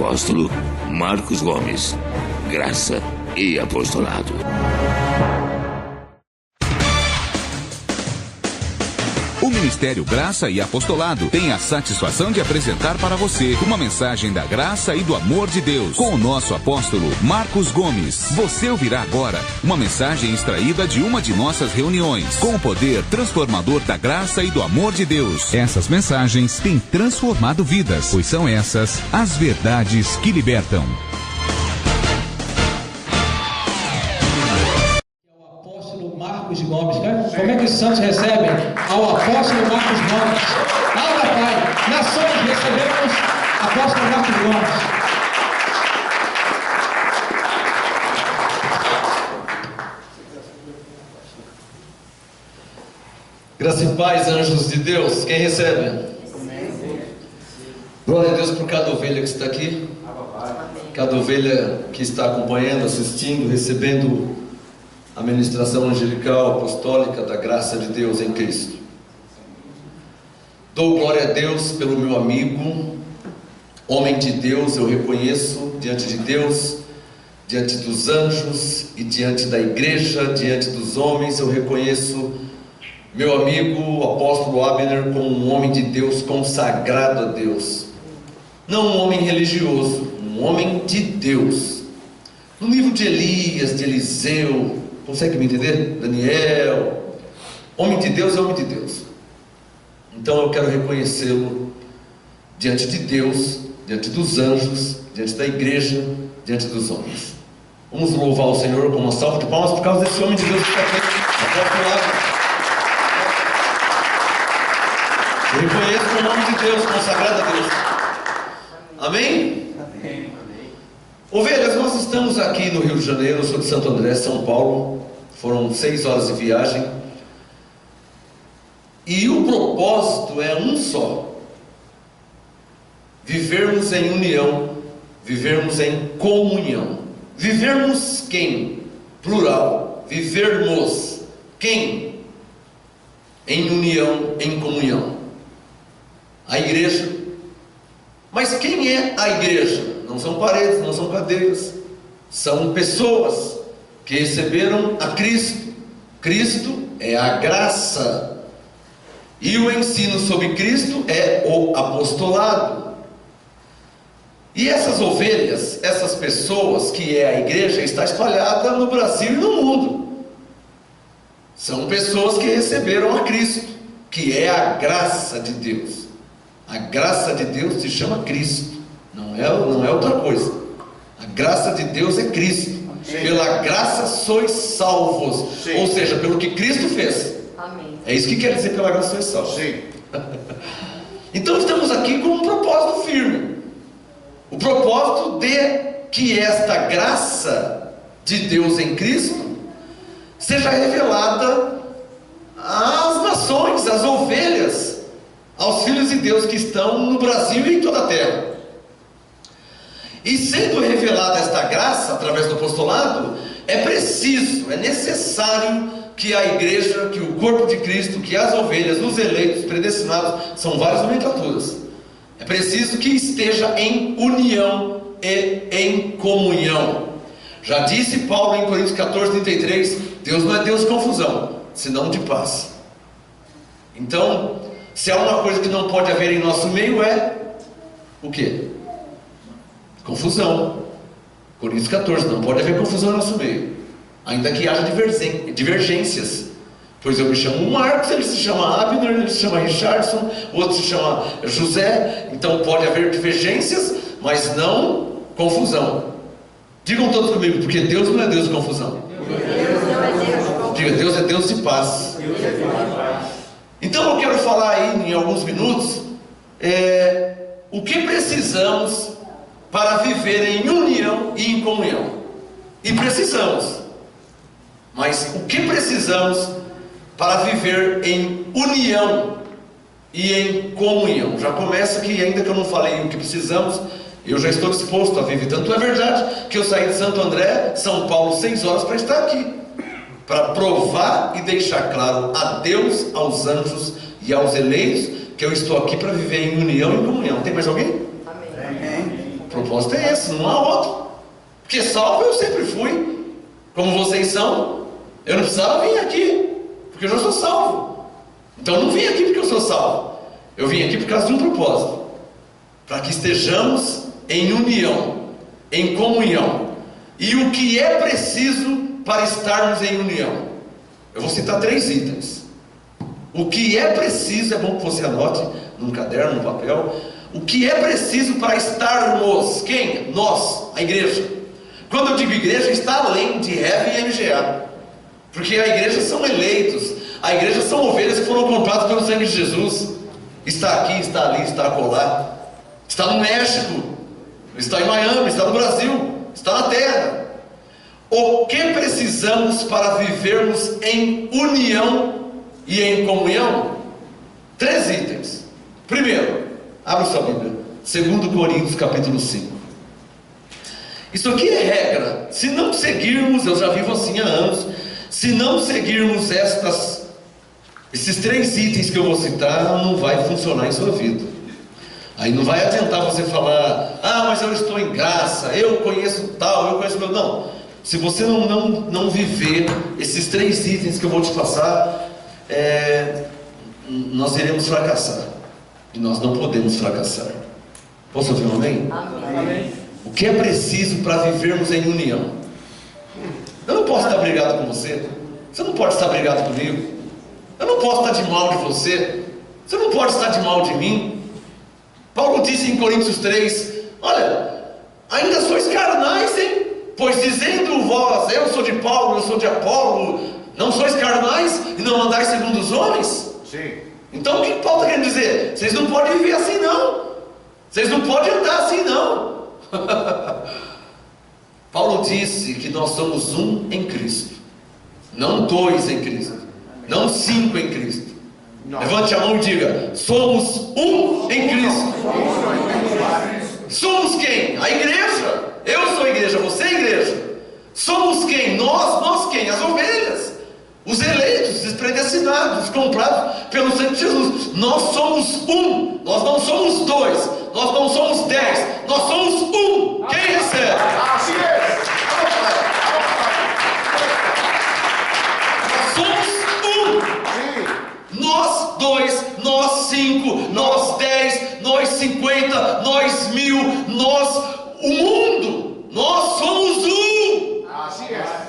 apóstolo Marcos Gomes. Graça e apostolado. O Ministério Graça e Apostolado tem a satisfação de apresentar para você uma mensagem da graça e do amor de Deus com o nosso apóstolo Marcos Gomes. Você ouvirá agora uma mensagem extraída de uma de nossas reuniões com o poder transformador da graça e do amor de Deus. Essas mensagens têm transformado vidas, pois são essas as verdades que libertam. Marcos Gomes, né? Como é que os santos recebem ao apóstolo Marcos Gomes? Nada, Pai, nações recebemos apóstolo Marcos Gomes. Graça e paz, anjos de Deus, quem recebe? Glória a Deus por cada ovelha que está aqui, cada ovelha que está acompanhando, assistindo, recebendo a ministração angelical, apostólica da graça de Deus em Cristo. Dou glória a Deus pelo meu amigo, homem de Deus, eu reconheço diante de Deus, diante dos anjos e diante da igreja, diante dos homens, eu reconheço meu amigo, o apóstolo Abner, como um homem de Deus consagrado a Deus. Não um homem religioso, um homem de Deus. No livro de Elias, de Eliseu, consegue me entender? Daniel, homem de Deus é homem de Deus. Então eu quero reconhecê-lo diante de Deus, diante dos anjos, diante da igreja, diante dos homens. Vamos louvar o Senhor com uma salva de palmas por causa desse homem de Deus que está aqui, apóstolo Abner. Eu reconheço o nome de Deus, consagrado a Deus. Amém? Amém. Ovelhas, nós estamos aqui no Rio de Janeiro, eu sou de Santo André, São Paulo. Foram 6 horas de viagem. E o propósito é um só: vivermos em união, vivermos em comunhão. Vivermos quem? Plural. Vivermos quem? Em união, em comunhão. A igreja. Mas quem é a igreja? Não são paredes, não são cadeiras. São pessoas que receberam a Cristo. Cristo é a graça. E o ensino sobre Cristo é o apostolado. E essas ovelhas, essas pessoas que é a igreja, está espalhada no Brasil e no mundo. São pessoas que receberam a Cristo, que é a graça de Deus. A graça de Deus se chama Cristo, não é outra coisa. A graça de Deus é Cristo. Sim. Pela graça sois salvos. Sim. Ou seja, pelo que Cristo fez. Amém. É isso que quer dizer pela graça sois salvos. Sim. Então estamos aqui com um propósito firme. O propósito de que esta graça de Deus em Cristo seja revelada às nações, às ovelhas, aos filhos de Deus que estão no Brasil e em toda a terra. E sendo revelada esta graça através do apostolado, é preciso, é necessário que a igreja, que o corpo de Cristo, que as ovelhas, os eleitos, predestinados, são várias nomenclaturas, é preciso que esteja em união e em comunhão. Já disse Paulo em Coríntios 14:33, Deus não é Deus de confusão, senão de paz. Então, se há uma coisa que não pode haver em nosso meio é o quê? Confusão. Coríntios 14, não pode haver confusão em nosso meio, ainda que haja divergências. Pois eu me chamo Marcos, ele se chama Abner, ele se chama Richardson, o outro se chama José. Então pode haver divergências, mas não confusão. Digam todos comigo, porque Deus não é Deus de confusão. Diga, Deus é Deus de paz. Então eu quero falar aí em alguns minutos o que precisamos para viver em união e em comunhão. E precisamos. Mas o que precisamos para viver em união e em comunhão? Já começa que, ainda que eu não falei o que precisamos, eu já estou disposto a viver. Tanto é verdade que eu saí de Santo André, São Paulo, 6 horas para estar aqui, para provar e deixar claro a Deus, aos anjos e aos eleitos que eu estou aqui para viver em união e comunhão. Tem mais alguém? Amém. propósito é esse, não há outro. Porque salvo eu sempre fui, como vocês são. Eu não precisava vir aqui, porque eu já sou salvo. Então eu não vim aqui porque eu sou salvo. Eu vim aqui por causa de um propósito, para que estejamos em união, em comunhão. E o que é preciso para estarmos em união? Eu vou citar 3 itens. O que é preciso, é bom que você anote num caderno, num papel. O que é preciso para estarmos? Quem? Nós, a igreja. Quando eu digo igreja, está além de Heavy e MGA. Porque a igreja são eleitos. A igreja são ovelhas que foram compradas pelo sangue de Jesus. Está aqui, está ali, está acolá. Está no México. Está em Miami, está no Brasil. Está na terra. O que precisamos para vivermos em união e em comunhão? 3 itens. Primeiro, abra sua Bíblia, 2 Coríntios capítulo 5. Isso aqui é regra. Se não seguirmos, eu já vivo assim há anos, se não seguirmos esses 3 itens que eu vou citar, não vai funcionar em sua vida. Aí não vai adiantar você falar, mas eu estou em graça, eu conheço tal, eu conheço meu... Não. Se você não viver esses 3 itens que eu vou te passar, nós iremos fracassar. E nós não podemos fracassar. Posso ouvir um amém? Amém. O que é preciso para vivermos em união? Eu não posso estar brigado com você. Você não pode estar brigado comigo. Eu não posso estar de mal de você. Você não pode estar de mal de mim. Paulo disse em Coríntios 3, olha, ainda sois carnais, hein? Pois dizendo vós, eu sou de Paulo, eu sou de Apolo, não sois carnais e não andais segundo os homens? Sim. Então o que Paulo está querendo dizer? Vocês não podem viver assim não. Vocês não podem andar assim não. Paulo disse que nós somos um em Cristo. Não 2 em Cristo. Não 5 em Cristo. Não. Levante a mão e diga, somos um em Cristo. Somos quem? A igreja. Eu sou a igreja, você é a igreja. Somos quem? Nós quem? As ovelhas. Os eleitos, os predestinados, comprados pelo sangue de Jesus. Nós somos um. Nós não somos 2. Nós não somos 10. Nós somos um. Quem recebe? Assim é. Nós somos um. Nós 2, nós 5, nós 10, nós 50, nós 1000, nós o mundo. Nós somos um. Assim é.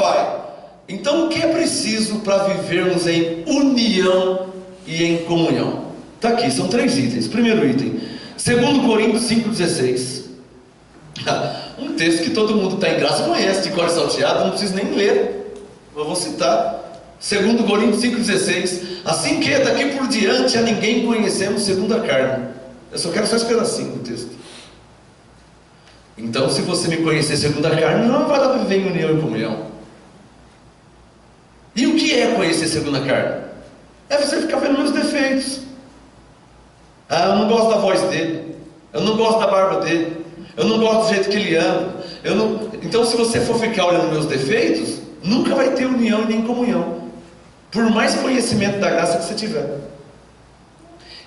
Pai. Então o que é preciso para vivermos em união e em comunhão? Está aqui, são 3 itens. Primeiro item, 2 Coríntios 5,16. Um texto que todo mundo está em graça conhece, de cor e salteado, não preciso nem ler. Eu vou citar 2 Coríntios 5,16. Assim que daqui por diante a ninguém conhecemos segundo a carne. Eu só quero esse pedacinho do texto. Então, se você me conhecer segundo a carne, não vai dar para viver em união e comunhão. E o que é conhecer segundo a carne? É você ficar vendo meus defeitos. Eu não gosto da voz dele. Eu não gosto da barba dele. Eu não gosto do jeito que ele anda. Então, se você for ficar olhando meus defeitos, nunca vai ter união e nem comunhão. Por mais conhecimento da graça que você tiver.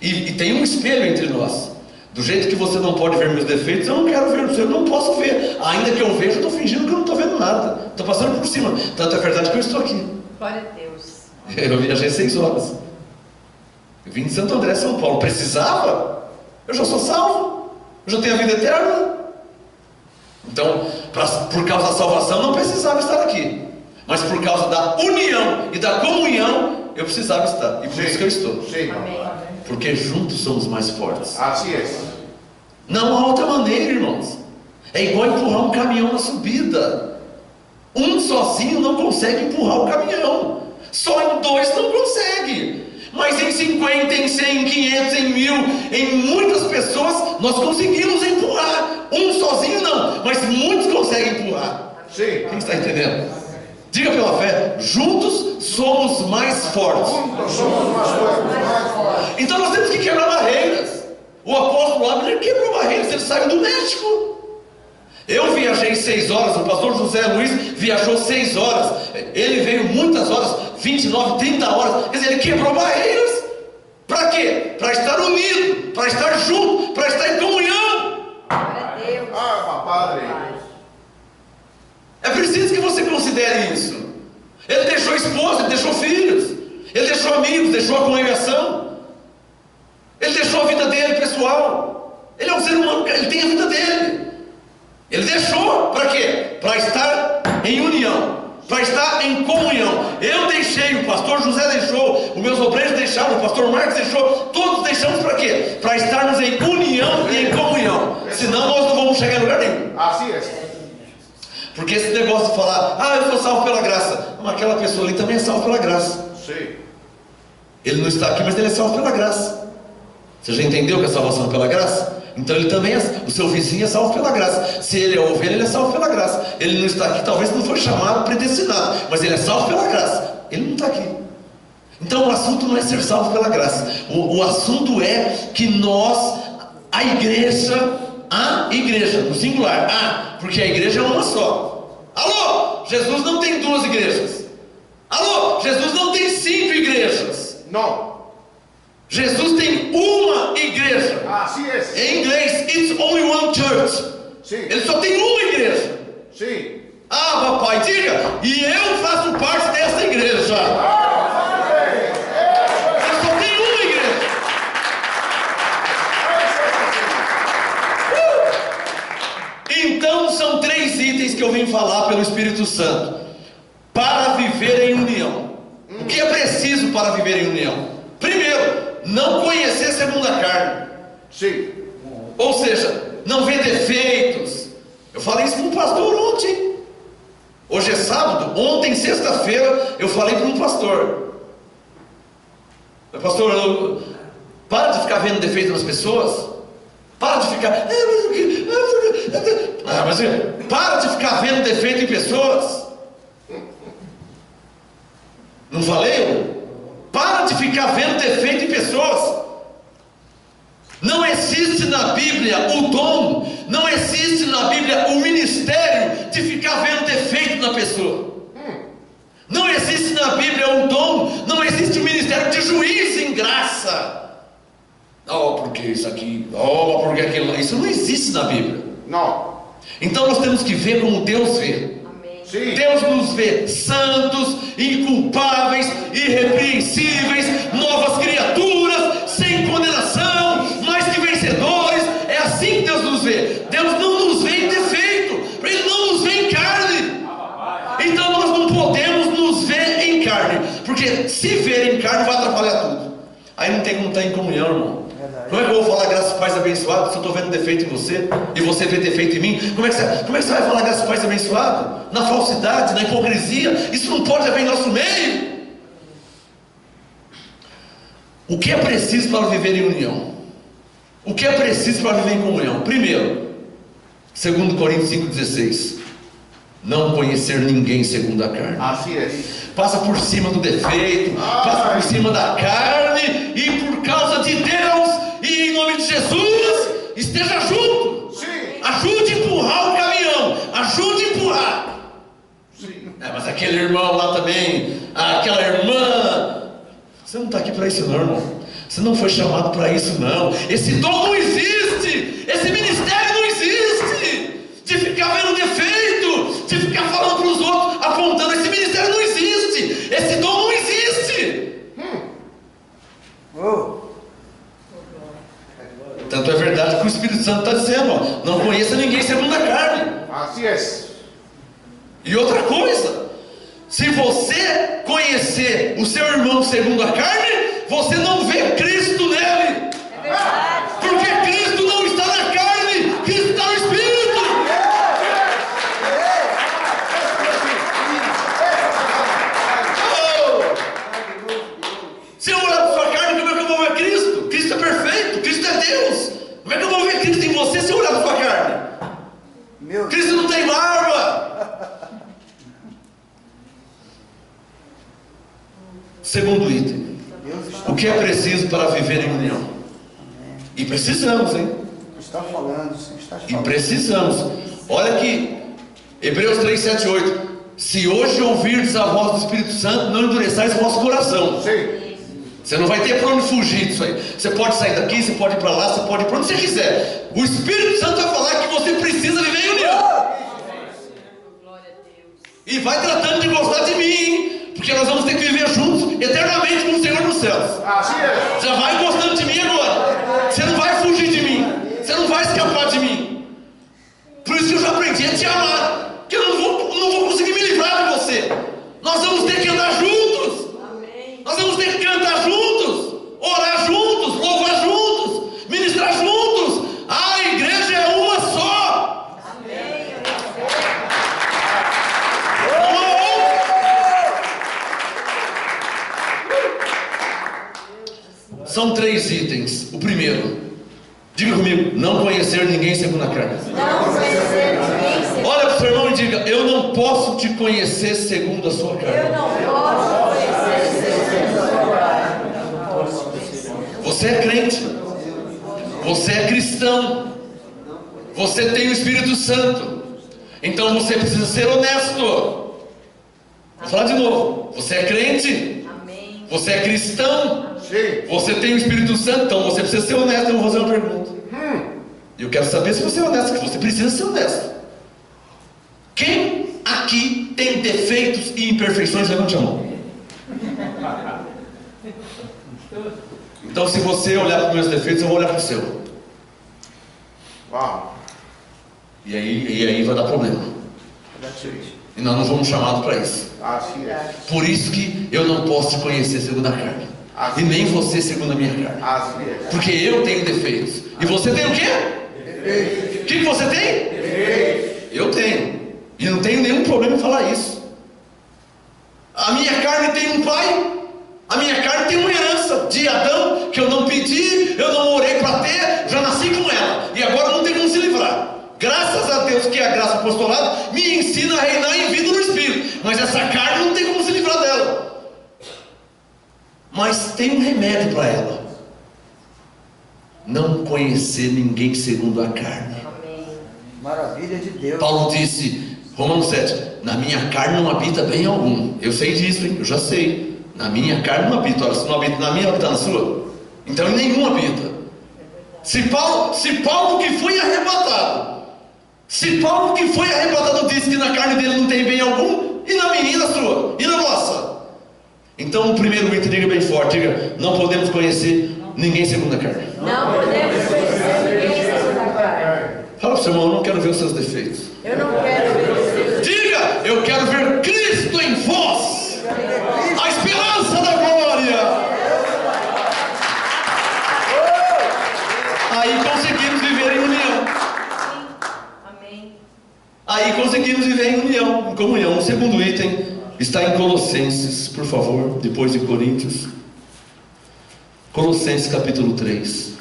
E tem um espelho entre nós. Do jeito que você não pode ver meus defeitos, eu não quero ver, eu não posso ver. Ainda que eu veja, eu estou fingindo que eu não estou vendo nada. Estou passando por cima. Tanto é verdade que eu estou aqui. Glória a Deus. Eu viajei 6 horas. Eu vim de Santo André, São Paulo. Precisava? Eu já sou salvo. Eu já tenho a vida eterna. Então, por causa da salvação, não precisava estar aqui. Mas por causa da união e da comunhão, eu precisava estar. E por isso que eu estou. Sim. Amém. Porque juntos somos mais fortes. Assim é. Não há outra maneira, irmãos. É igual empurrar um caminhão na subida. Um sozinho não consegue empurrar o caminhão. Só em 2 não consegue. Mas em 50, em 100, em 500, em 1000, em muitas pessoas nós conseguimos empurrar. Um sozinho não, mas muitos conseguem empurrar. Sim. Quem está entendendo? Diga pela fé, juntos somos mais fortes. Juntos somos mais fortes. Então nós temos que quebrar barreiras. O apóstolo Abner quebrou barreiras, ele saiu do México. Eu viajei 6 horas, o pastor José Luiz viajou 6 horas. Ele veio muitas horas, 29, 30 horas. Quer dizer, ele quebrou barreiras. Para quê? Para estar unido, para estar junto, para estar em comunhão. Padre. É preciso que você considere isso. Ele deixou esposa, ele deixou filhos, ele deixou amigos, deixou a congregação, ele deixou a vida dele pessoal. Ele é um ser humano, ele tem a vida dele. Ele deixou para quê? Para estar em união, para estar em comunhão. Eu deixei, o pastor José deixou, os meus obreiros deixaram, o pastor Marcos deixou, todos deixamos para quê? Para estarmos em união e em comunhão. Senão nós não vamos chegar em lugar nenhum. Así es. Porque esse negócio de falar, eu sou salvo pela graça, mas aquela pessoa ali também é salvo pela graça. Sí. Ele não está aqui, mas ele é salvo pela graça. Você já entendeu que a salvação é pela graça? Então ele também o seu vizinho é salvo pela graça. Se ele é ovelha, ele é salvo pela graça. Ele não está aqui, talvez não foi chamado, predestinado, mas ele é salvo pela graça. Ele não está aqui. Então o assunto não é ser salvo pela graça. O assunto é que nós, a igreja, no singular, porque a igreja é uma só. Alô, Jesus não tem 2 igrejas. Alô, Jesus não tem 5 igrejas. No. Jesus tem uma igreja. Así es. Em inglês, it's only one church. Sí. Ele só tem uma igreja. Sí. Papai, diga, e eu faço parte dessa igreja. Ele só tem uma igreja. Então são 3 itens que eu vim falar pelo Espírito Santo para viver em união. O que é preciso para viver em união? Primeiro, não conhecer segundo a carne. Sí. Ou seja, não ver defeitos. Eu falei isso para um pastor ontem. Hoje é sábado. Ontem, sexta-feira, eu falei para um pastor. Pastor, para de ficar vendo defeito nas pessoas. Para de ficar. Para de ficar vendo defeito em pessoas. Não falei? Para de ficar vendo defeito em pessoas. Não existe na Bíblia o dom, não existe na Bíblia o ministério de ficar vendo defeito na pessoa. Não existe na Bíblia o dom, não existe o ministério de juiz em graça. Porque isso aqui, porque aquilo, isso não existe na Bíblia. No. Então nós temos que ver como Deus vê. Sí. Deus nos vê santos, inculpáveis, irrepreensíveis, novas criaturas, sem condenação, mais que vencedores. É assim que Deus nos vê. Deus não nos vê em defeito, Ele não nos vê em carne. Então nós não podemos nos ver em carne, porque se ver em carne vai atrapalhar tudo. Aí não tem como estar em comunhão, irmão. Como é que eu vou falar graças e paz abençoado se eu estou vendo defeito em você e você vê defeito em mim? Como é que você vai falar graças e paz abençoado? Na falsidade, na hipocrisia? Isso não pode haver em nosso meio. O que é preciso para viver em união? O que é preciso para viver em comunhão? Primeiro, 2 Coríntios 5,16: não conhecer ninguém segundo a carne. Así es. Passa por cima do defeito, passa por cima da carne, e por causa de Deus e em nome de Jesus, esteja junto. Sí. Ajude a empurrar o caminhão, ajude a empurrar. Sí. Mas aquele irmão lá também, aquela irmã, você não está aqui para isso não, irmão. Você não foi chamado para isso não. Esse dom não existe, esse ministério não existe, de ficar vendo defeito, de ficar falando para os outros, apontando. Esse ministério não existe, esse dom não existe. Tanto é verdade que o Espírito Santo está dizendo, não conheça ninguém segundo a carne. Así es. E outra coisa, se você conhecer o seu irmão segundo a carne, você não vê Cristo nele. Porque Cristo não está na carne, Cristo está no Espírito. Se eu olhar para sua carne, como é que eu vou ver Cristo? Cristo é perfeito, Cristo é Deus. Como é que eu vou ver Cristo em você se eu olhar para sua carne? Cristo não tem barba. Segundo item, o que é preciso para viver em união? E precisamos, hein? Está falando, está E precisamos. Olha aqui, Hebreus 3, 7, 8. Se hoje ouvirdes a voz do Espírito Santo, não endureçais o vosso coração. Sí. Você não vai ter para onde fugir disso aí. Você pode sair daqui, você pode ir para lá, você pode ir para onde você quiser. O Espírito Santo vai falar que você precisa viver em união. E vai tratando de gostar de mim, hein? Porque nós vamos ter que viver juntos eternamente com o Senhor nos céus. Assim é. Já vai gostando de mim agora. Você não vai fugir de mim. Você não vai escapar de mim. Por isso que eu já aprendi a te amar. Porque eu não vou conseguir me livrar de você. Nós vamos ter que andar juntos. Nós vamos ter que cantar juntos, orar juntos, louvar juntos, ministrar juntos. A igreja é uma só. Não há outra. São 3 itens. O primeiro, diga comigo: não conhecer ninguém segundo a carne. Não conhecer ninguém segundo. Olha para o seu irmão e diga: eu não posso te conhecer segundo a sua carne. Eu não posso conhecer segundo a sua carne. Você é crente, você é cristão, você tem o Espírito Santo, então você precisa ser honesto. Vou falar de novo: você é crente, Amém. você é cristão, Sim. você tem o Espírito Santo, então você precisa ser honesto. Eu vou fazer uma pergunta, e eu quero saber se você é honesto, que você precisa ser honesto. Quem aqui tem defeitos e imperfeições? Levante a mão. Então, se você olhar para os meus defeitos, eu vou olhar para o seu. Uau. E aí vai dar problema. E nós não fomos chamados para isso. Assim é. Por isso que eu não posso te conhecer segundo a carne. E nem você segundo a minha carne. Assim é. Porque eu tenho defeitos. E você tem o quê? O que você tem? Eu tenho. E não tenho nenhum problema em falar isso. A minha carne tem um pai. A minha carne tem uma herança de Adão que eu não pedi, eu não orei para ter, já nasci com ela. E agora não tem como se livrar. Graças a Deus que a graça apostolada me ensina a reinar em vida no Espírito. Mas essa carne não tem como se livrar dela. Mas tem um remédio para ela: não conhecer ninguém segundo a carne. Maravilha de Deus. Paulo disse, Romanos 7, na minha carne não habita bem algum. Eu sei disso, hein? Eu já sei. Na minha carne não habita. Olha, se não habita na minha, habita na sua. Então em nenhum habita. Se Paulo que foi arrebatado, disse que na carne dele não tem bem algum, e na minha e na sua, e na nossa. Então o primeiro item, diga bem forte, diga: não podemos conhecer ninguém segundo a carne. Não podemos conhecer ninguém segundo a carne. Fala para o seu irmão: eu não quero ver os seus defeitos. Eu não quero ver os seus. Diga: eu quero ver Cristo em vós, a esperança da glória. Aí conseguimos viver em união. Amém. Aí conseguimos viver em união, em comunhão. O segundo item está em Colossenses, por favor, depois de Coríntios. Colossenses capítulo 3.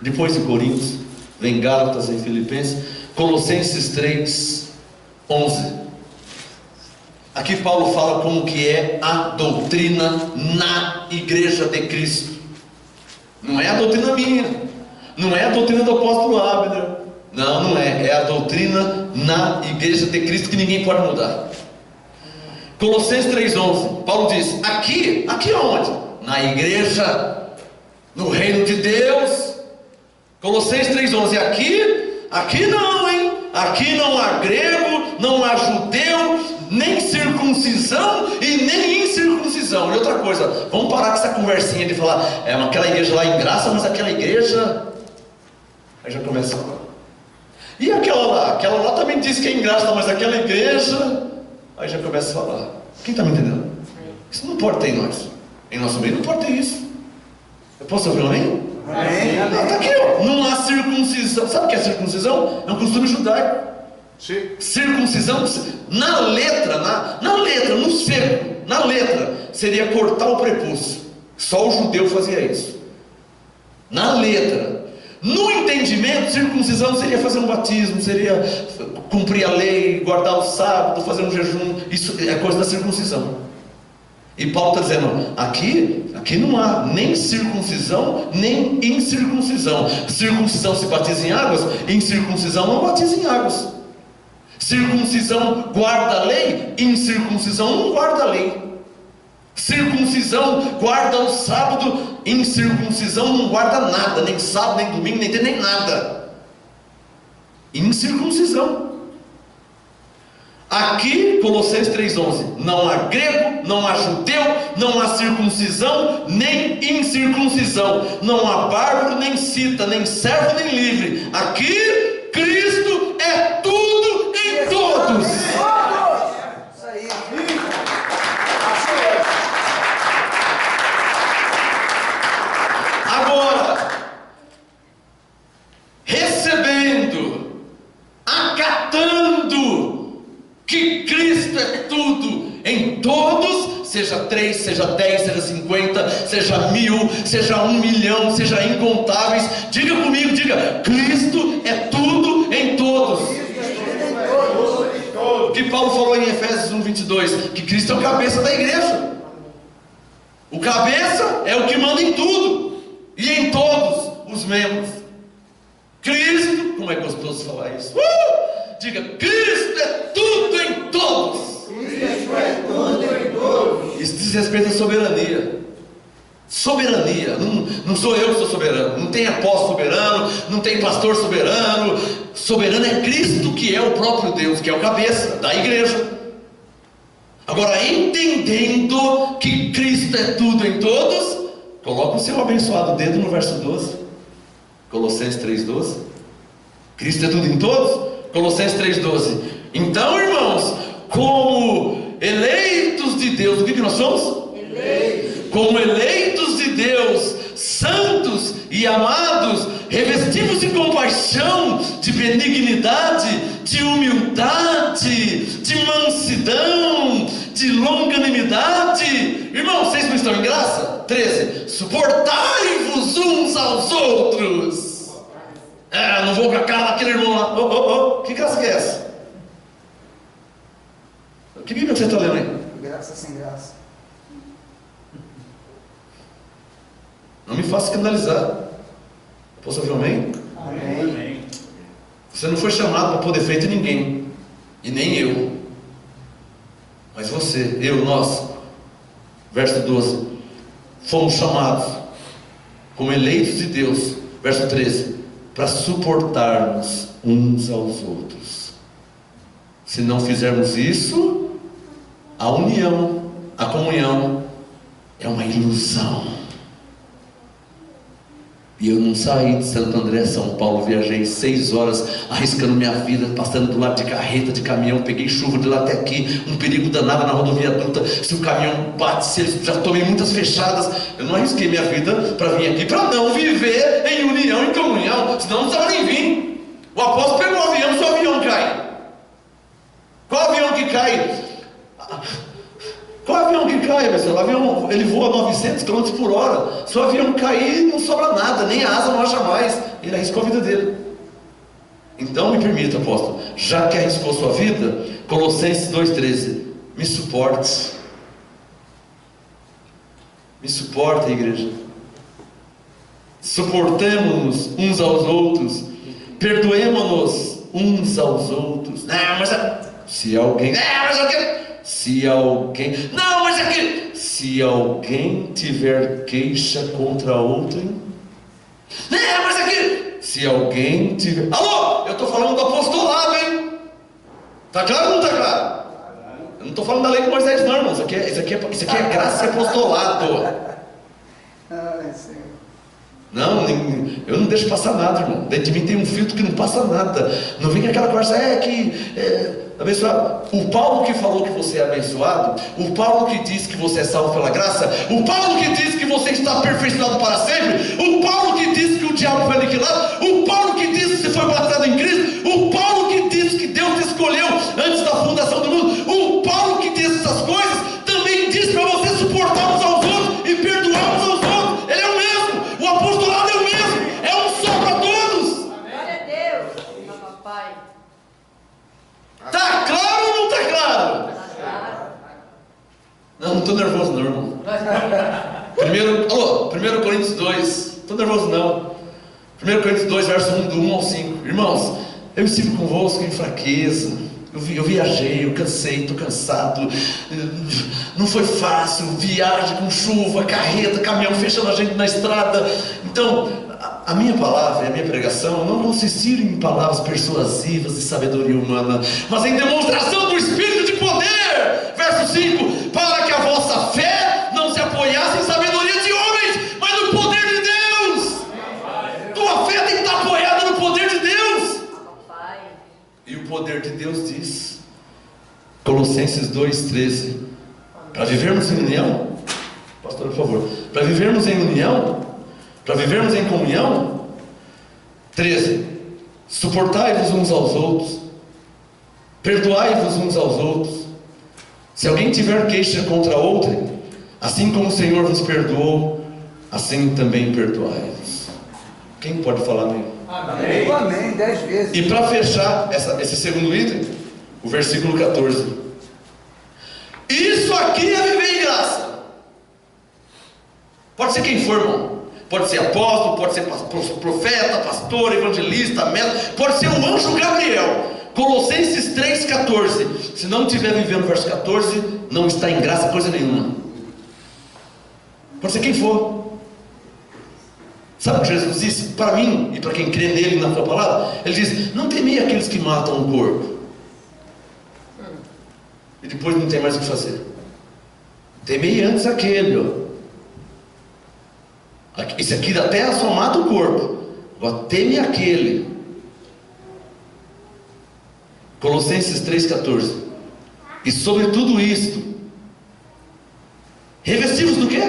Depois de Coríntios, vem Gálatas e Filipenses. Colossenses 3, 11. Aqui Paulo fala como que é a doutrina na igreja de Cristo. Não é a doutrina minha, não é a doutrina do apóstolo Abner, não é a doutrina na igreja de Cristo, que ninguém pode mudar. Colossenses 3,11, Paulo diz: aqui aonde? Na igreja, no reino de Deus. Colossenses 3,11, aqui não, hein? Aqui não há grego, não há judeu, nem circuncisão e nem incircuncisão. E outra coisa, vamos parar com essa conversinha de falar, aquela igreja lá em Graça, mas aquela igreja... Aí já começa a falar. E aquela lá também diz que é em Graça, mas aquela igreja... Aí já começa a falar. Quem está me entendendo? Isso não pode ter em nós. Em nosso meio não pode ter isso. Eu posso ouvir um amém? Está aqui, ó. Não há circuncisão. Sabe o que é circuncisão? É um costume judaico. Sim. Circuncisão, na letra, no seco, na letra, seria cortar o prepúcio. Só o judeu fazia isso. Na letra. No entendimento, circuncisão seria fazer um batismo, seria cumprir a lei, guardar o sábado, fazer um jejum. Isso é coisa da circuncisão. E Paulo está dizendo, aqui não há nem circuncisão, nem incircuncisão. Circuncisão se batiza em águas, incircuncisão não batiza em águas. Circuncisão guarda a lei, incircuncisão não guarda a lei. Circuncisão guarda o sábado, incircuncisão não guarda nada, nem sábado, nem domingo, nem dia, nem nada. Incircuncisão. Aqui, Colossenses 3,11, não há grego, não há judeu, não há circuncisão, nem incircuncisão, não há bárbaro, nem cita, nem servo, nem livre. Aqui, Cristo é tudo em todos. Isso aí. Agora, recebendo, acatando que Cristo é tudo em todos, seja 3, seja 10, seja 50, seja 1000, seja 1 milhão, seja incontáveis, diga comigo, diga, Cristo é tudo em todos. O que Paulo falou em Efésios 1:22, que Cristo é o cabeça da igreja. O cabeça é o que manda em tudo e em todos os membros. Cristo, como é gostoso falar isso. Diga, Cristo é tudo em todos. Cristo é tudo em todos. Isso diz respeito à soberania. Soberania, não sou eu que sou soberano, não tem apóstolo soberano, não tem pastor soberano. Soberano é Cristo, que é o próprio Deus, que é o cabeça da igreja. Agora, entendendo que Cristo é tudo em todos, coloca o seu abençoado dedo no verso 12, Colossenses 3,12. Cristo é tudo em todos? Colossenses 3,12. Então, irmãos, como eleitos de Deus, o que nós somos? Eleitos. Como eleitos de Deus, santos e amados, revestivos de compaixão, de benignidade, de humildade, de mansidão, de longanimidade. Irmãos, vocês não estão em graça? 13. Suportai-vos uns aos outros. Não vou com a cara daquele irmão lá. Que graça que é essa? Que Bíblia que você está lendo aí? Graça sem graça. Não me faça escandalizar. Posso ouvir um amém? Amém. Você não foi chamado para poder feito ninguém, e nem eu, mas você, eu, nós. Verso 12. Fomos chamados como eleitos de Deus. Verso 13. Para suportarmos uns aos outros. Se não fizermos isso, a união, a comunhão é uma ilusão. E eu não saí de Santo André, São Paulo, viajei 6 horas, arriscando minha vida, passando do lado de carreta, de caminhão, peguei chuva de lá até aqui, um perigo danado na rodovia adulta. Se o caminhão bate, se eles, já tomei muitas fechadas. Eu não arrisquei minha vida para vir aqui, para não viver em união e comunhão, senão não precisava nem vir. O apóstolo pegou o avião, seu avião cai. Qual avião que cai? Qual avião que cai, pessoal? O avião, ele voa 900 km por hora. Se o avião cair, não sobra nada, nem a asa não acha mais. Ele arriscou a vida dele. Então me permita, apóstolo, já que arriscou sua vida, Colossenses 2,13, me suporte. Me suporta, igreja. Suportemos-nos uns aos outros, perdoemos-nos uns aos outros. Não, mas se alguém, se alguém tiver queixa contra outro, se alguém tiver, alô, eu estou falando do apostolado, hein? Tá claro ou não está claro? Eu não estou falando da lei de Moisés, não, irmãos. Isso aqui é graça e apostolado. Ai, Senhor. Não, eu não deixo passar nada, irmão. Dentro de mim tem um filtro que não passa nada. Não vem com aquela conversa, abençoado. O Paulo que falou que você é abençoado, o Paulo que disse que você é salvo pela graça, o Paulo que disse que você está aperfeiçoado para sempre, o Paulo que disse que o diabo foi aniquilado, o Paulo que disse que você foi batizado em Cristo, o Paulo que disse que Deus te escolheu antes da fundação do mundo, o Paulo que disse essas coisas, também disse para você suportar uns aos outros e perdoar uns aos outros. Ele é o mesmo, o apostolado é o mesmo, é um só para todos. Glória a Deus, papai. Está claro ou não está claro? Não estou nervoso não, irmão. 1 Coríntios 2, estou nervoso não. 1 Coríntios 2, verso 1, do 1 ao 5. Irmãos, eu estive convosco em fraqueza, Eu viajei, eu cansei, estou cansado. Não foi fácil, viagem com chuva, carreta, caminhão fechando a gente na estrada. Então, a minha palavra e a minha pregação não consistiram em palavras persuasivas de sabedoria humana, mas em demonstração do Espírito de poder. Verso 5: para que a vossa fé não se apoiasse em sabedoria de homens, mas no poder de Deus. Tua fé tem que estar apoiada no poder de Deus. E o poder de Deus diz, Colossenses 2,13, para vivermos em união, pastor, por favor, para vivermos em união, para vivermos em comunhão. 13: suportai-vos uns aos outros, perdoai-vos uns aos outros, se alguém tiver queixa contra outro, assim como o Senhor vos perdoou, assim também perdoai-vos. Quem pode falar amém? Amém. Amém, 10 vezes. E para fechar esse segundo item, o versículo 14: isso aqui é viver em graça. Pode ser quem for, irmão. Pode ser apóstolo, pode ser profeta, pastor, evangelista, mestre, pode ser o anjo Gabriel. Colossenses 3,14. Se não estiver vivendo o verso 14, não está em graça coisa nenhuma. Pode ser quem for. Sabe o que Jesus disse para mim e para quem crê nele na sua palavra? Ele diz: não temei aqueles que matam o corpo e depois não tem mais o que fazer. Temei antes aquele, ó. Esse aqui da terra só mata o corpo. Agora teme aquele. Colossenses 3,14. E sobre tudo isto, revestivos do quê?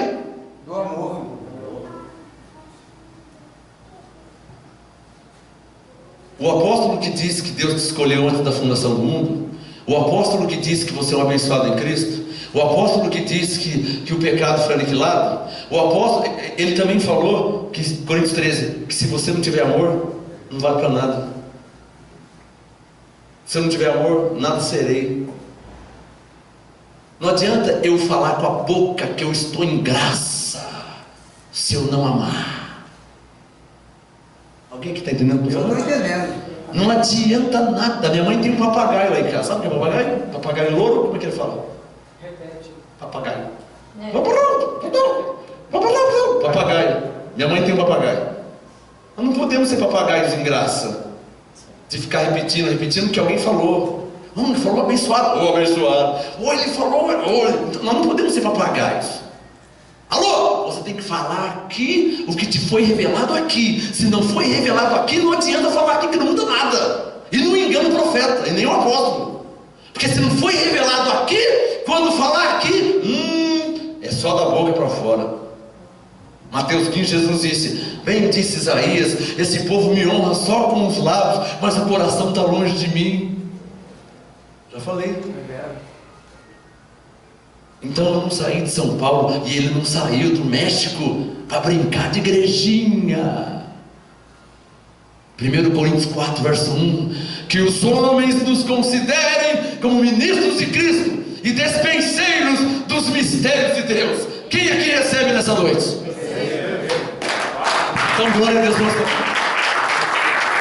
Do amor. O apóstolo que disse que Deus te escolheu antes da fundação do mundo, o apóstolo que disse que você é um abençoado em Cristo, o apóstolo que disse que o pecado foi aniquilado, o apóstolo, ele também falou, que, Coríntios 13, que se você não tiver amor, não vale para nada. Se eu não tiver amor, nada serei. Não adianta eu falar com a boca que eu estou em graça, se eu não amar. Alguém que está entendendo o que eu estou falando? Estou entendendo. Não adianta nada. Minha mãe tem um papagaio lá em casa. Sabe o que é papagaio? Papagaio louro, como é que ele fala? Repete. Papagaio. Papagaio. Minha mãe tem um papagaio. Nós não podemos ser papagaios em graça, de ficar repetindo o que alguém falou. Ele falou abençoado. Abençoado. Ele falou. Nós não podemos ser papagaios. Alô? Você tem que falar aqui o que te foi revelado aqui. Se não foi revelado aqui, não adianta falar aqui, que não muda nada. E não engana o profeta, e nem o apóstolo. Porque se não foi revelado aqui, quando falar aqui, é só da boca para fora. Mateus 15, Jesus disse: bem disse Isaías, esse povo me honra só com os lábios, mas o coração está longe de mim. Já falei. Então eu não saí de São Paulo e ele não saiu do México para brincar de igrejinha. 1 Coríntios 4, verso 1: que os homens nos considerem como ministros de Cristo e despenseiros dos mistérios de Deus. Quem aqui recebe nessa noite? Então glória a Deus.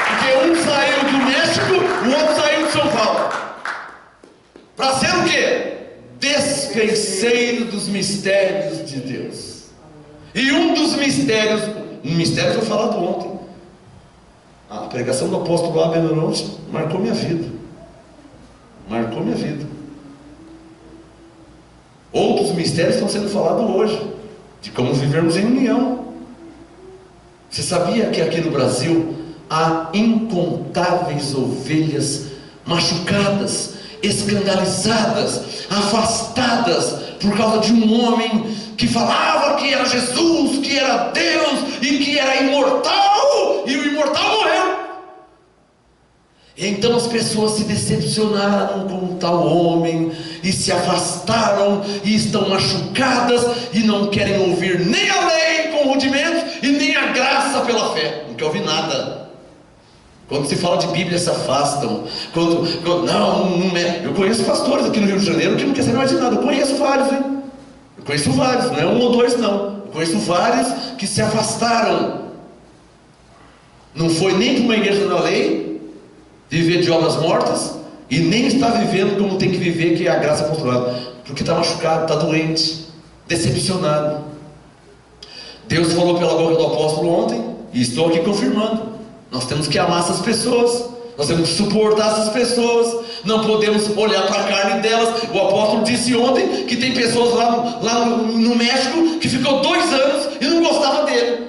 Porque um saiu do México, o outro saiu de São Paulo. Para ser o quê? Despenseiro dos mistérios de Deus. E um dos mistérios, foi falado ontem. A pregação do apóstolo Abel marcou minha vida. Marcou minha vida. Outros mistérios estão sendo falados hoje, de como vivermos em união. Você sabia que aqui no Brasil há incontáveis ovelhas machucadas, escandalizadas, afastadas por causa de um homem que falava que era Jesus, que era Deus e que era imortal, e o imortal morreu. Então as pessoas se decepcionaram com o tal homem e se afastaram e estão machucadas e não querem ouvir nem a lei com rudimentos e nem a graça pela fé. Não quer ouvir nada. Quando se fala de Bíblia, se afastam. Não é. Eu conheço pastores aqui no Rio de Janeiro que não quer saber mais de nada. Eu conheço vários, hein? Eu conheço vários, não é um ou dois, não. Eu conheço vários que se afastaram. Não foi nem para uma igreja da lei, viver de obras mortas, e nem está vivendo como tem que viver, que é a graça apostolada, porque está machucado, está doente, decepcionado. Deus falou pela boca do apóstolo ontem, e estou aqui confirmando: nós temos que amar essas pessoas, nós temos que suportar essas pessoas, não podemos olhar para a carne delas. O apóstolo disse ontem que tem pessoas lá no México que ficou 2 anos e não gostava dele.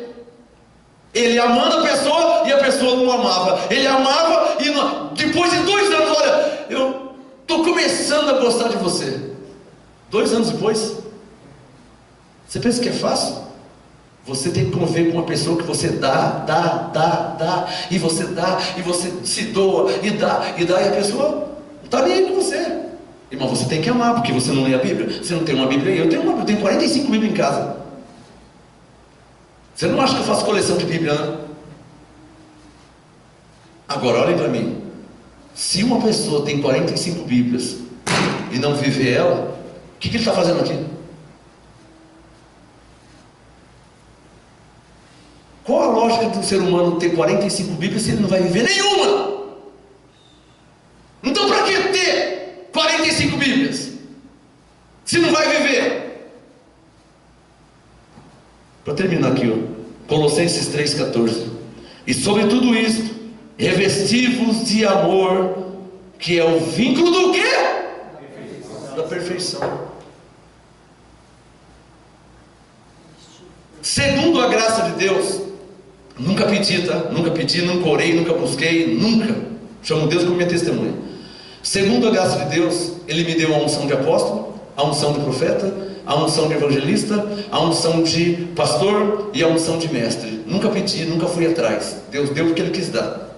Ele amando a pessoa e a pessoa não amava. Ele amava e não... depois de 2 anos, olha, eu estou começando a gostar de você. 2 anos depois, você pensa que é fácil? Você tem que conviver com uma pessoa que você dá, e você dá, e você se doa, e dá, e a pessoa não está nem aí com você. Irmão, você tem que amar, porque você não lê a Bíblia. Você não tem uma Bíblia aí, eu tenho 45 Bíblias em casa. Você não acha que eu faço coleção de Bíblia, né? Agora, olhem para mim. Se uma pessoa tem 45 Bíblias e não vive ela, o que ele está fazendo aqui? Qual a lógica do ser humano ter 45 Bíblias se ele não vai viver nenhuma? Então para que ter 45 Bíblias se não vai viver? Para terminar aqui, ó, Colossenses 3,14. E sobre tudo isto, revesti-vos de amor, que é o vínculo do quê? Da perfeição. Segundo a graça de Deus, nunca pedi, tá? Nunca pedi, nunca orei, nunca busquei, nunca. Chamo Deus como minha testemunha. Segundo a graça de Deus, Ele me deu a unção de apóstolo, a unção de profeta, a unção de evangelista, a unção de pastor e a unção de mestre. Nunca pedi, nunca fui atrás. Deus deu porque Ele quis dar.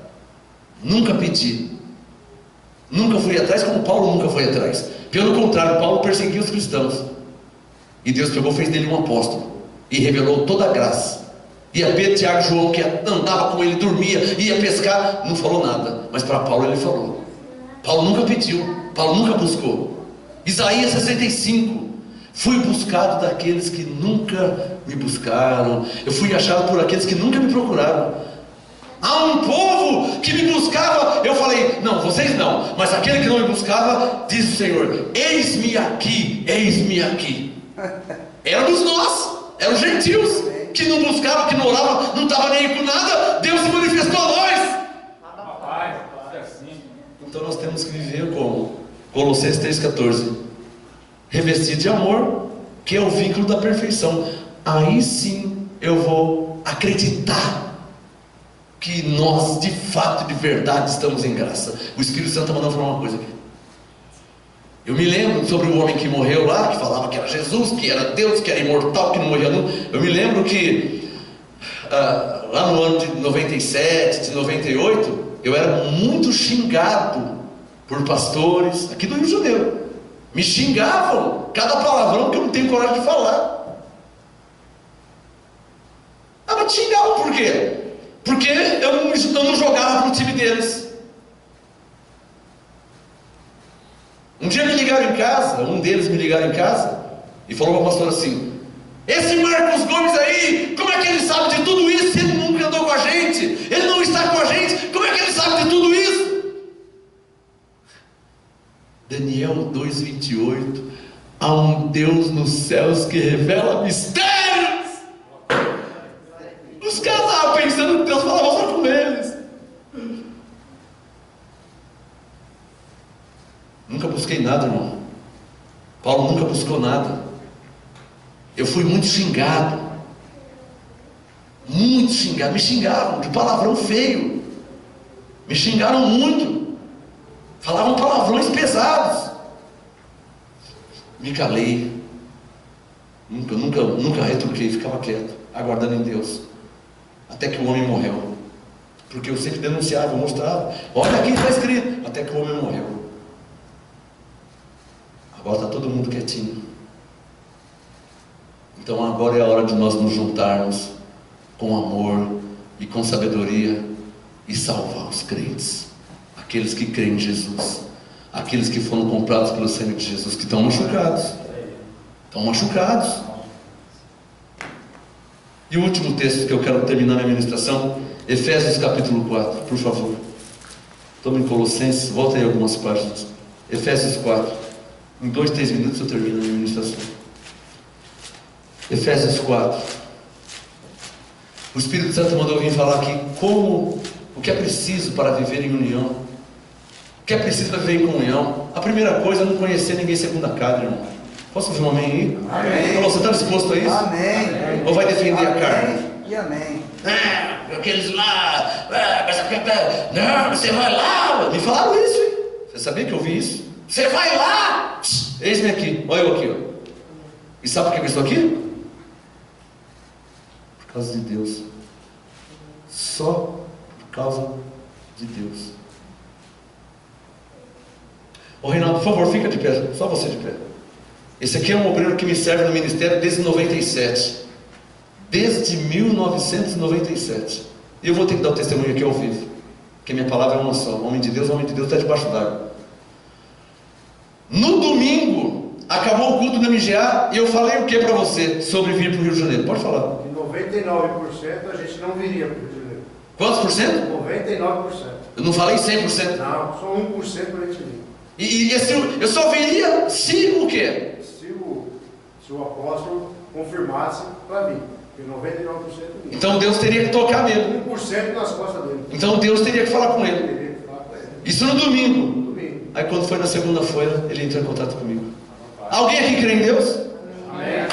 Nunca pedi. Nunca fui atrás, como Paulo nunca foi atrás. Pelo contrário, Paulo perseguiu os cristãos. E Deus pegou e fez dele um apóstolo. E revelou toda a graça. E a Pedro, Tiago e João, que andava com ele, dormia, ia pescar, não falou nada. Mas para Paulo ele falou. Paulo nunca pediu, Paulo nunca buscou. Isaías 65. Fui buscado daqueles que nunca me buscaram. Eu fui achado por aqueles que nunca me procuraram. Há um povo que me buscava. Eu falei, não, vocês não. Mas aquele que não me buscava, diz o Senhor, eis-me aqui, eis-me aqui. Éramos nós, eram os gentios que não buscavam, que não oravam, não estavam nem aí com nada. Deus se manifestou a nós. Então nós temos que viver como Colossenses 3,14. Revestido de amor, que é o vínculo da perfeição. Aí sim eu vou acreditar que nós de fato, de verdade, estamos em graça. O Espírito Santo está mandando falar uma coisa aqui. Eu me lembro sobre o homem que morreu lá, que falava que era Jesus, que era Deus, que era imortal, que não morria nunca. Eu me lembro que lá no ano de 97, de 98, eu era muito xingado por pastores aqui do Rio de Janeiro. Me xingavam cada palavrão que eu não tenho coragem de falar. Mas xingavam por quê? Porque eu não jogava pro time deles. Um dia me ligaram em casa, um deles me ligaram em casa e falou para o pastor assim: esse Marcos Gomes aí, como é que ele sabe de tudo isso se ele nunca andou com a gente? Ele não está com a gente, como é que ele sabe de tudo isso? Daniel 2,28. Há um Deus nos céus que revela mistérios. Os caras estavam pensando que Deus falava só com eles. Nunca busquei nada, irmão. Paulo nunca buscou nada. Eu fui muito xingado. Muito xingado. Me xingavam de palavrão feio. Me xingaram muito. Falavam palavrões pesados. Me calei. Nunca retruquei. Ficava quieto, aguardando em Deus. Até que o homem morreu. Porque eu sempre denunciava, eu mostrava. Olha aqui está escrito. Até que o homem morreu. Agora está todo mundo quietinho. Então agora é a hora de nós nos juntarmos com amor e com sabedoria e salvar os crentes, aqueles que creem em Jesus, aqueles que foram comprados pelo sangue de Jesus, que estão machucados. Estão machucados. E o último texto que eu quero terminar minha ministração, Efésios capítulo 4, por favor. Estamos em Colossenses, volta aí algumas páginas. Efésios 4. Em 2, 3 minutos eu termino a minha ministração. Efésios 4. O Espírito Santo mandou vir falar aqui o que é preciso para viver em união. O que é preciso para viver em comunhão. A primeira coisa é não conhecer ninguém segundo a carne, irmão. Posso ouvir um amém aí? Amém. Então, você está disposto a isso? Amém. Ou vai defender a Amém carne? e amém. Aqueles lá, não, você vai lá. Me falaram isso, hein? Você sabia que eu ouvi isso? Você vai lá. Eis-me aqui, olha eu aqui, ó. E sabe por que eu estou aqui? Por causa de Deus. Só por causa de Deus. Ô Reinaldo, por favor, fica de pé, só você de pé. Esse aqui é um obreiro que me serve no ministério desde 97. Desde 1997. E eu vou ter que dar o testemunho aqui ao vivo. Porque minha palavra é uma só. O homem de Deus está debaixo d'água. No domingo, acabou o culto do MGA e eu falei o que para você sobre vir para o Rio de Janeiro? Pode falar. De 99% a gente não viria para o Rio de Janeiro. Quantos por cento? 99%. Eu não falei 100%. Não, só 1% para a gente vir. E eu só viria se o quê? Se o apóstolo confirmasse para mim. Porque 99% vinha. Então Deus teria que tocar mesmo. 1% nas costas dele. Então Deus teria que falar com ele. Teria que falar com ele. Isso no domingo. Domingo. Aí quando foi na segunda-feira, ele entrou em contato comigo. Alguém aqui crê em Deus? Amém.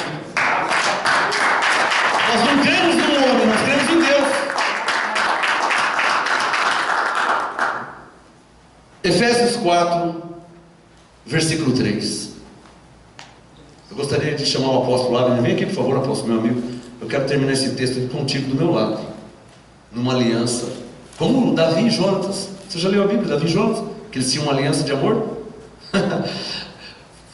Nós não cremos no homem, nós cremos em Deus. Efésios 4, versículo 3. Eu gostaria de chamar o apóstolo lá. Vem aqui, por favor, apóstolo, meu amigo. Eu quero terminar esse texto aqui contigo do meu lado. Numa aliança. Como Davi e Jonatas. Você já leu a Bíblia, Davi e Jonatas? Que eles tinham uma aliança de amor?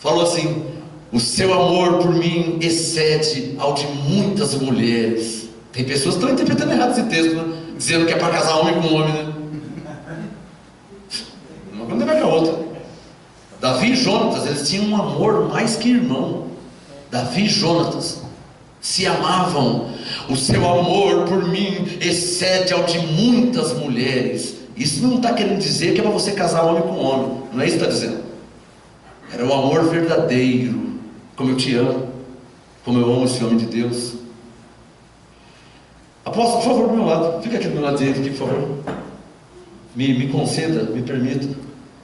Falou assim: o seu amor por mim excede ao de muitas mulheres. Tem pessoas que estão interpretando errado esse texto, né? Dizendo que é para casar homem com homem, né? Uma coisa vai com a outra. Davi e Jonatas, eles tinham um amor mais que irmão. Davi e Jonatas se amavam. O seu amor por mim excede ao de muitas mulheres. Isso não está querendo dizer que é para você casar homem com homem. Não é isso que está dizendo. Era o amor verdadeiro. Como eu te amo. Como eu amo esse homem de Deus. Apóstolo, por favor, do meu lado. Fica aqui do meu lado direito, aqui, por favor. Me conceda, me permita.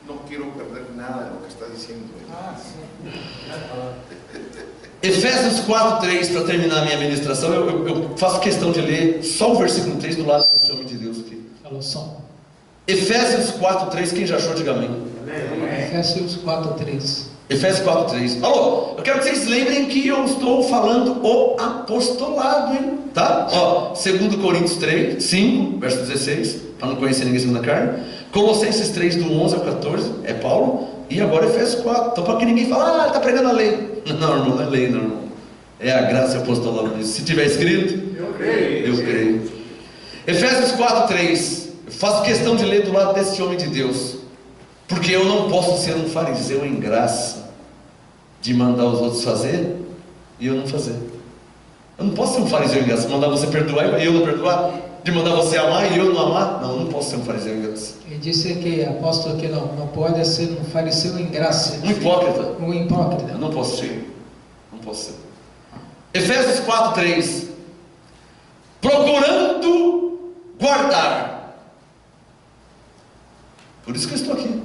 Não quero perder nada do que está dizendo. Efésios 4:3, para terminar a minha ministração, eu faço questão de ler só o versículo 3 do lado desse homem de Deus aqui. Falou som. Efésios 4:3, quem já achou, diga amém. Efésios 4:3. Efésios 4:3. Alô, eu quero que vocês lembrem que eu estou falando o apostolado, hein? Tá? Ó, 2 Coríntios 3, 5, verso 16, para não conhecer ninguém segundo a carne. Colossenses 3, do 11 ao 14, é Paulo. E agora Efésios 4. Então, para que ninguém fale, ele está pregando a lei. Não, irmão, não é lei, não, irmão. É a graça e apostolado. Se tiver escrito, Eu creio. eu creio. Efésios 4:3. Eu faço questão de ler do lado desse homem de Deus, porque eu não posso ser um fariseu em graça, de mandar os outros fazer e eu não fazer. Eu não posso ser um fariseu em graça, mandar você perdoar e eu não perdoar, de mandar você amar e eu não amar. Não, não posso ser um fariseu em graça. Ele disse que apóstolo que não pode ser um fariseu em graça. Um hipócrita. Um hipócrita. Eu não posso ser. Não posso ser. Efésios 4:3. Procurando guardar. Por isso que eu estou aqui.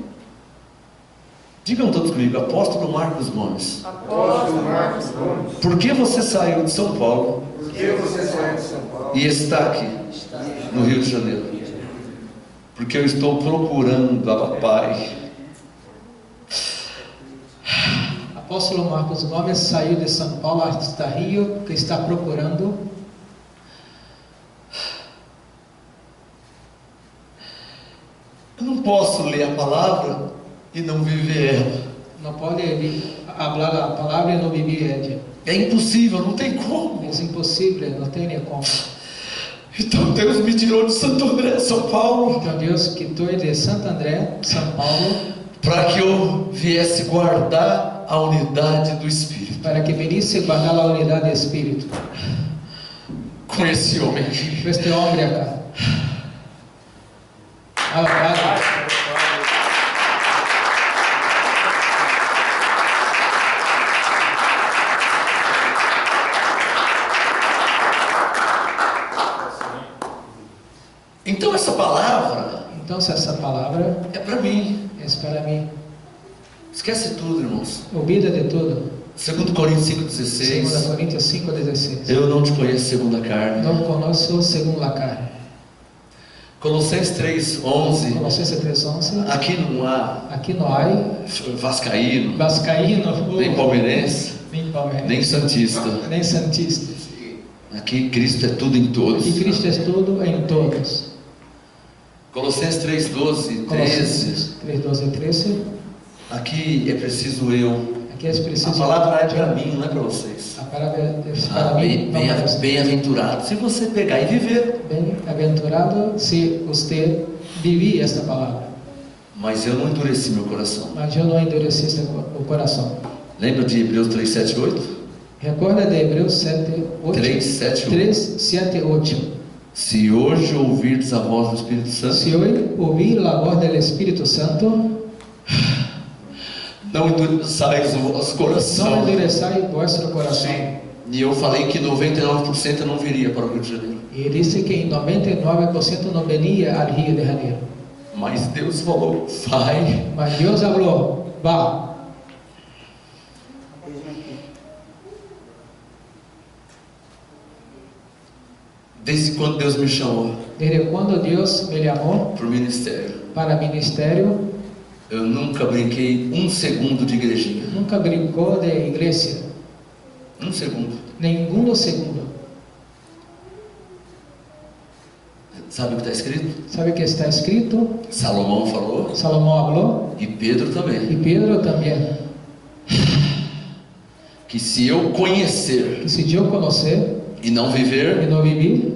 Digam todos comigo, apóstolo Marcos Gomes. Apóstolo Marcos Gomes. Por que você saiu de São Paulo Por que você saiu de São Paulo? e está aqui no Rio de Janeiro? Porque eu estou procurando a papai. Apóstolo Marcos Gomes saiu de São Paulo hasta Rio, porque está procurando. Eu não posso ler a palavra e não viver ela. Não pode falar a palavra e não viver ela. É impossível, não tem como. É impossível, não tem nem como. Então Deus me tirou de Santo André, São Paulo, Então Deus quitou de Santo André, São Paulo, para que eu viesse guardar a unidade do Espírito. para que venisse guardar a unidade do Espírito. Com esse homem aqui. Este homem acá. Alabado. Então essa palavra Então, se essa palavra é para mim. é para mim, Esquece tudo, irmãos. olvida de tudo. 2 Coríntios 2 5,16. Coríntios 5:16. Eu não te conheço segundo a carne. Não conosco segundo a carne. Colossenses 3,11. Colossenses 3:11. Aqui não há Aqui não há vascaíno, vascaíno, nem palmeirense, nem palmeirense, nem santista. nem santista. Aqui Cristo é tudo em todos. E Cristo é tudo em todos. Colossenses 3,12, 13. Colossenses 3:12 e 13. Aqui é preciso eu. Aqui é preciso. A palavra é para mim, não é para vocês. A palavra é para mim. Bem-aventurado se você pegar e viver. Bem-aventurado se você viver esta palavra. Mas eu não endureci meu coração. Mas eu não endureci o coração. Lembra de Hebreus 3, 7, 8? Recorda de Hebreus 7, 8? 3, 7, 8. 3, 7, 8. Se hoje ouvirdes a voz do Espírito Santo, Se hoje ouvir a voz do Espírito Santo, não endureçais o vosso não coração. endureçai vosso coração. E eu falei que 99% eu não viria para o Rio de Janeiro. E disse que em 99% não venia ao Rio de Janeiro. Mas Deus falou, vai. Mas Deus falou, vá. Desde quando Deus me chamou Desde quando Deus me chamou para o ministério, para ministério, eu nunca brinquei um segundo de igrejinha. nunca brincou de igreja. Um segundo. Nenhum segundo. Sabe o que está escrito? Sabe o que está escrito? Salomão falou, Salomão falou, e Pedro e também, Pedro também, que se eu conhecer que se eu conhecer e não e viver, não viver,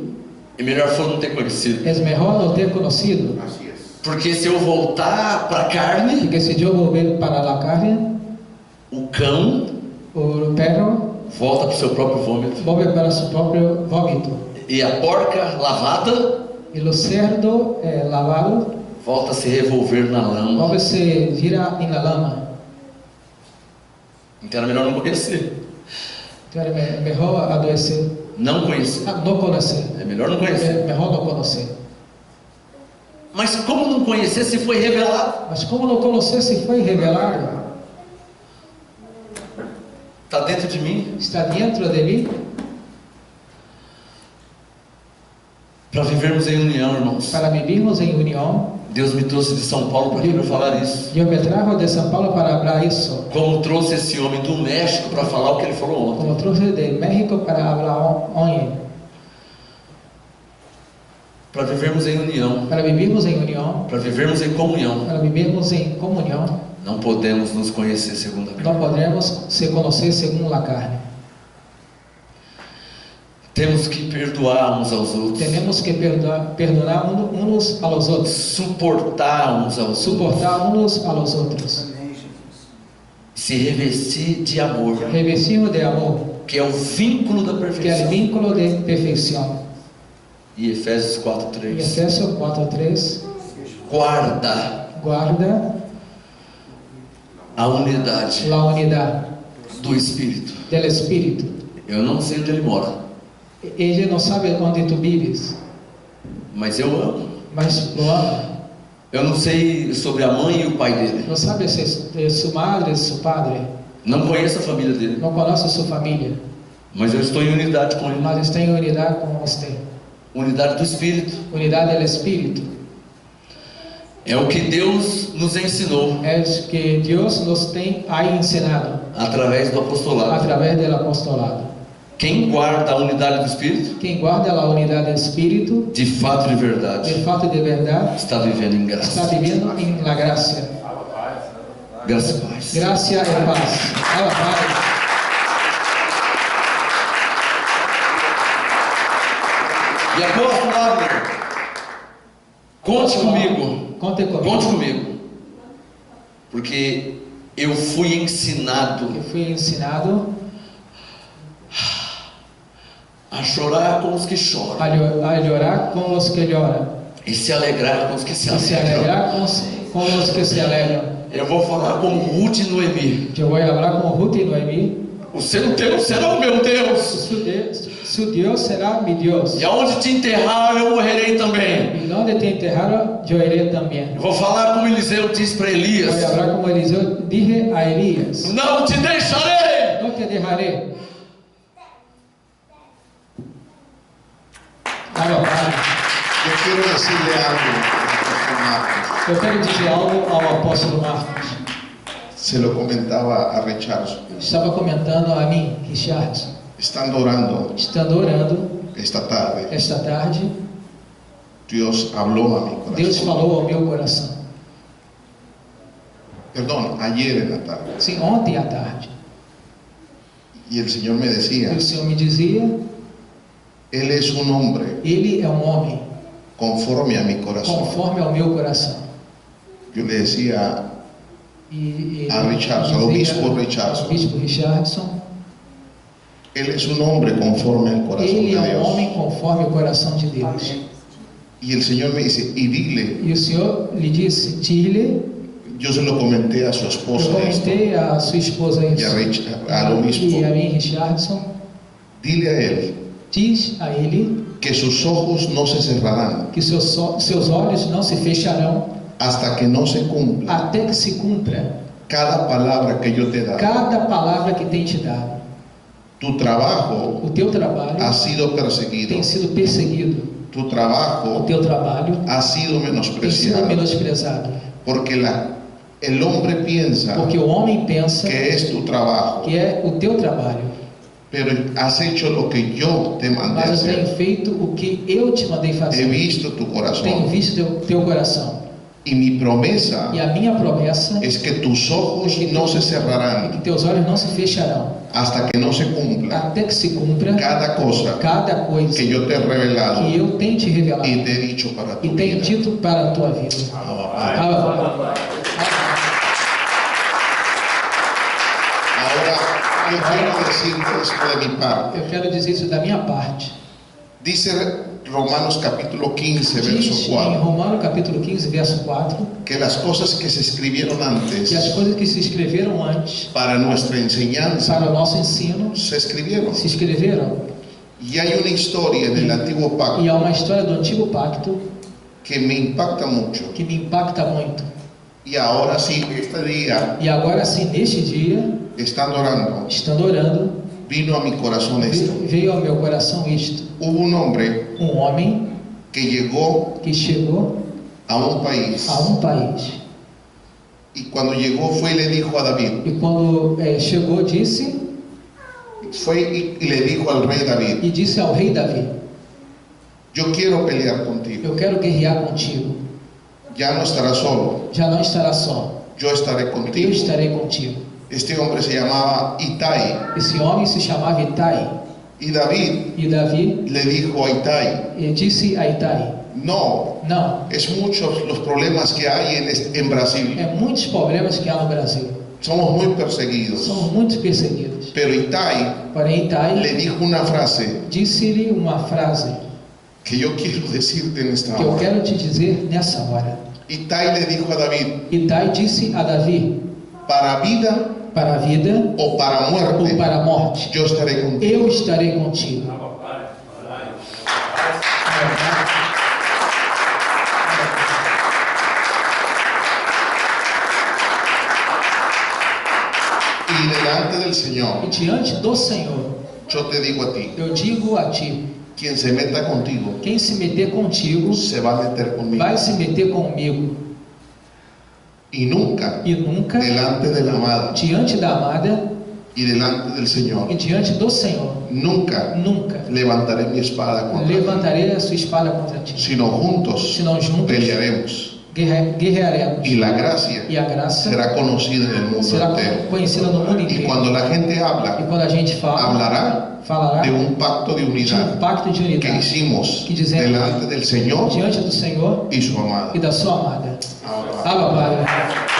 é melhor for não ter conhecido. é melhor não ter conhecido. Así es. Porque se eu voltar para a carne, Porque se eu volver para a carne, o cão o perro volta para o seu próprio vômito. volve para seu próprio vômito. E a porca lavada E o cerdo lavado volta a se revolver na lama. volve se gira em la lama. Então era melhor não conhecer. Então é melhor adoecer, Não conhecer. não conhecer. É melhor não conhecer. É melhor não conhecer. Mas como não conhecer se foi revelado? Mas como não conhecer se foi revelado? Está dentro de mim. Está dentro de mim. Para vivermos em união, irmãos. Para vivermos em união. Deus me trouxe de São Paulo para aqui para falar isso. Eu me trago de São Paulo para falar isso. Como trouxe esse homem do México para falar o que ele falou ontem. Como trouxe de México para falar hoje. Para vivermos em união. Para vivermos em união. Para vivermos em comunhão. Para vivermos em comunhão. Não podemos nos conhecer segundo a carne. Não podemos se conhecer segundo a carne. Temos que perdoar uns aos outros. Temos que perdoar uns aos outros. Suportar uns aos outros. Suportar uns aos outros. Amém, Jesus. Se revestir de amor. Revestido de amor, Que é o vínculo da que é o perfeição. vínculo de perfeição. E Efésios Em 4:3. Efésios 4:3, Guarda guarda a unidade a unidade do Espírito. do Espírito. Eu não sei onde ele mora, Ele não sabe onde tu vives, mas eu amo. mas o ama. Eu não sei sobre a mãe e o pai dele. Não sabe se é sua madre, seu padre. Não conheço a família dele. Não conhece sua família, Mas eu estou em unidade com ele. mas está em unidade com você. Unidade do Espírito. Unidade do Espírito. É o que Deus nos ensinou É que Deus nos tem aí ensinado através do apostolado. através do apostolado. Quem guarda a unidade do Espírito, Quem guarda a unidade do Espírito, de fato e de de verdade, fato e de verdade, está vivendo em está graça. vivendo em la graça. Graça e paz. Graça e paz. Ela paz. E apóstolo Abner, conte comigo. Conte comigo. Conte comigo. Porque eu fui ensinado Eu fui ensinado a chorar com os que choram a llorar com os que choram e se alegrar com os que se e se alegram. alegrar com os que se alegram. Eu vou falar como Ruth e Noemi. Eu vou falar com Ruth e Noemi. o seu Deus será o meu Deus. Su Dios será mi Dios. E aonde te enterrar, eu morrerei também. Y donde te enterraron, yo iré también. Eu vou falar como Eliseu disse para Voy a Elias: hablar como Eliseo dije a Elías. não te deixarei. No te dejaré. Abba, Padre. Yo quiero decirle algo al apóstol Marcos. Eu quero dizer algo ao apóstolo Marcos. Se lo comentaba a Richardson. Estava comentando a mim, Richardson, Estando orando estando orando esta tarde, esta tarde, Dios habló a mi corazón. Deus falou ao meu coração. Perdón, ayer en la tarde. Sim, ontem à tarde. Y el Señor me decía, E o Senhor me dizia, Él es un hombre ele é um homem conforme a mi corazón. conforme ao meu coração. Yo le decía A Richardson, ao bispo Richardson. Ao bispo Richardson, Él es un hombre conforme al corazón ele é de um homem Dios. conforme o coração de Deus. Y el Señor me dice, y dile, E o Senhor lhe disse, dile, yo se lo comenté a su eu esposa esto, comentei a sua esposa y isso, al obispo, e a mim, Richardson, dile a él diz a ele que sus ojos no se cerrarán que seus olhos não se fecharão hasta que no se cumpla até que se cumpra cada palabra que yo te he dado. cada palavra que tem te dado. Tu trabajo O teu trabalho ha sido perseguido, tem sido perseguido, tu o trabajo teu trabalho ha sido tem sido menospreciado, menosprezado, porque el hombre piensa porque o homem pensa que es tu trabajo, que é o teu trabalho, pero has hecho lo que yo te mandé a mas eu tenho hacer. feito o que eu te mandei He fazer. visto tu Tenho corazón visto teu coração. y mi promesa E a minha promessa es que tus ojos no se é que cerrarán teus olhos não se fecharão hasta que no se cumpla até que se cumpra cada cosa cada coisa que yo te he revelado que eu tenho te revelado y te he dicho para tu e tenho vida. dito para a tua vida. Ah, Ahora yo quiero decirte esto de mi parte. eu quero dizer isso da minha parte. Dice Romanos capítulo 15, verso Diz em 4, Romanos capítulo 15, verso 4, que las cosas que se escribieron antes que as coisas que se escreveram antes para nuestra enseñanza para o nosso ensino se escribieron. se escreveram. Y hay una historia en el antiguo pacto E há uma história do Antigo Pacto que me impacta mucho. que me impacta muito. Y ahora sí, este día, E agora sim, neste dia, estando orando, estando orando, vino a mi corazón esto. veio ao meu coração isto. Hubo un hombre Um homem que llegó que chegou a un país a um país y cuando llegó fue y le dijo a David, e quando chegou disse fue y le dijo al rey David, e disse ao rei Davi: yo quiero pelear contigo, eu quero guerrear contigo, ya no estarás solo, já não estará só, yo estaré eu contigo. estarei contigo. Este hombre se llamaba Itai Esse homem se chamava Itai, y David e Davi le dijo a Itai, disse a Itai: no, não, es muchos los problemas que hay en Brasil, muitos problemas que há no Brasil, somos muy perseguidos, somos muito perseguidos. pero Itai Porém Itai le dijo una frase disse-lhe uma frase que yo quiero decirte en esta que eu hora. quero te dizer nessa hora. Itai le dijo a David, Itai disse a Davi: para vida para a vida o para ou muerte, para a morte, yo estaré contigo. eu estarei contigo. Y delante del Señor, E diante do Senhor, yo te digo a ti, eu digo a ti: quien se meta contigo, quem se meter contigo, se va a meter conmigo. vai se meter comigo. Y nunca, E nunca, delante de la amada diante da amada y delante del Señor, e diante do Senhor, nunca nunca levantaré mi espada contra ti, levantarei a sua espada contra ti, sino juntos senão juntos pelearemos. guerrearemos. Y la gracia E a graça será conocida en el mundo será entero. conhecida no mundo Y inteiro. cuando la gente E habla, quando a gente falará de un pacto de de unidad pacto de que unidade hicimos que dizemos delante del Señor diante do Senhor y su amada. e da sua amada. Ahora, Abba, Padre.